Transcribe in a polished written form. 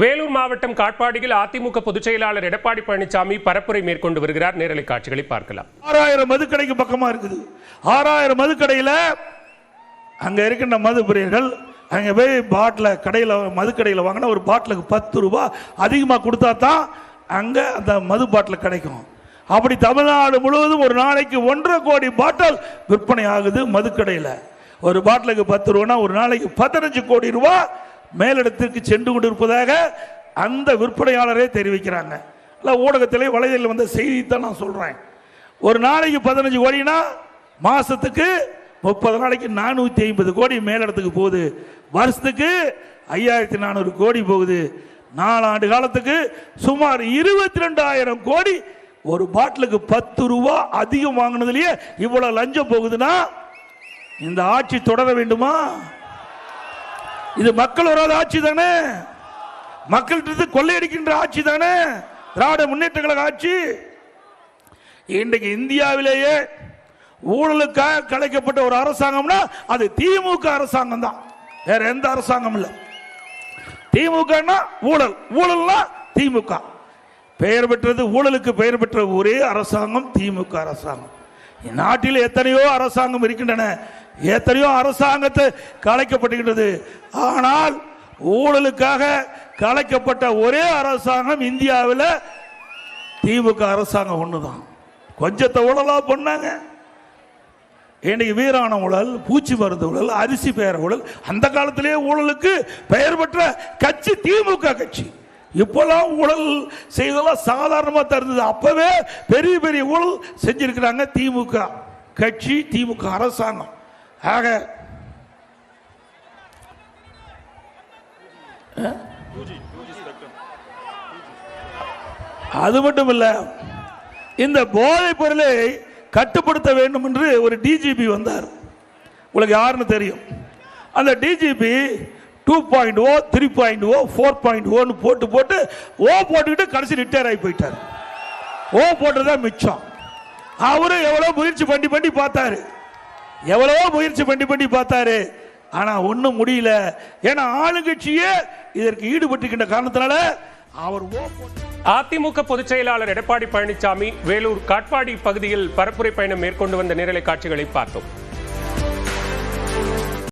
வேலூர் மாவட்டம் காட்பாடியில் அதிமுக பொதுச் செயலாளர் எடப்பாடி பழனிசாமி பரப்புரை மேற்கொண்டு வருகிறார். நேரலை காட்சிகளை பார்க்கலாம். 6000 மதுக்கடைக்கு பக்கமா இருக்குது. 6000 மதுக்கடையில் அங்க இருக்கின்ற மது பிரியர்கள் அங்க போய் கடையில் மதுக்கடையில் வாங்கினா ஒரு பாட்டிலுக்கு 10 ரூபாய் அதிகமாக கொடுத்தா தான் அங்க அந்த மது பாட்டில் கிடைக்கும். அப்படி தமிழ்நாடு முழுவதும் ஒரு நாளைக்கு 1.5 கோடி பாட்டில் விற்பனை ஆகுது மதுக்கடையில். ஒரு பாட்டிலுக்கு 10 ரூபானா ஒரு நாளைக்கு 15 கோடி ரூபாய் மேலிடத்திற்கு சென்று கொண்டிருப்பதாக அந்த விற்பனையாளரே தெரிவிக்கிறாங்க. இல்லை ஊடகத்திலே வலைதளத்தில் வந்த செய்தித்தான் நான் சொல்கிறேன். ஒரு நாளைக்கு 15 கோடினா மாதத்துக்கு 30 நாளைக்கு 450 கோடி மேலிடத்துக்கு போகுது. வருஷத்துக்கு 5400 கோடி போகுது. 4 ஆண்டு காலத்துக்கு சுமார் 22,000 கோடி. ஒரு பாட்டிலுக்கு 10 ரூபா அதிகம் வாங்கினதுலேயே இவ்வளவு லஞ்சம் போகுதுன்னா இந்த ஆட்சி தொடர வேண்டுமா? இது மக்கள் வராத ஆட்சி தானே, மக்கள்கிட்ட கொள்ளையடிக்கின்ற ஆட்சி தானே திராவிட முன்னேற்ற கழக ஆட்சி. இன்றைக்கு இந்தியாவிலேயே ஊழலுக்காக கலைக்கப்பட்ட ஒரு அரசாங்கம்னா அது திமுக அரசாங்கம் தான், வேற எந்த அரசாங்கம் இல்லை. திமுகனா ஊழல், ஊழல்னா திமுக. பெயர் பெற்றது, ஊழலுக்கு பெயர் பெற்ற ஒரே அரசாங்கம் திமுக அரசாங்கம். நாட்டில் எத்தனையோ அரசாங்கம் இருக்கின்றன, எத்தனையோ அரசாங்கத்தை கலைக்கப்பட்டுகின்றது. ஆனால் ஊழலுக்காக கலைக்கப்பட்ட ஒரே அரசாங்கம் இந்தியாவில் திமுக அரசாங்கம் ஒண்ணுதான். கொஞ்சத்தை ஊழலா பண்ணாங்க. இன்னைக்கு வீராண ஊழல், பூச்சி மருந்து ஊழல், அரிசி பெயர் ஊழல். அந்த காலத்திலேயே ஊழலுக்கு பெயர் பெற்ற கட்சி திமுக கட்சி. இப்பெல்லாம் ஊழல் செய்தெல்லாம் சாதாரணமாக தருந்தது. அப்பவே பெரிய பெரிய ஊழல் செஞ்சிருக்கிறாங்க திமுக கட்சி, திமுக அரசாங்கம். ஆக அது மட்டும் இல்ல, இந்த போதைப் பொருளை கட்டுப்படுத்த வேண்டும் என்று ஒரு டிஜிபி வந்தார். உங்களுக்கு யாருன்னு தெரியும். அந்த டிஜிபி 2.0, 3.0, 4.0 போட்டு போட்டுக்கிட்டு கடைசி ரிட்டையர் ஆகி போயிட்டார். போட்டுதான் மிச்சம். அவரு எவ்வளவு முயற்சி பண்ணி பார்த்தாரு, எவ்வளவோ முயற்சி பண்ணி பார்த்தாரு. ஆனா ஒண்ணும் முடியல. ஏன்னா ஆளுங்கட்சியே இதற்கு ஈடுபட்டிருக்கின்ற காரணத்தினால அவர் அதிமுக பொதுச் செயலாளர் எடப்பாடி பழனிசாமி வேலூர் காட்பாடி பகுதியில் பரப்புரை பயணம் மேற்கொண்டு வந்த நேரலை காட்சிகளை பார்த்தோம்.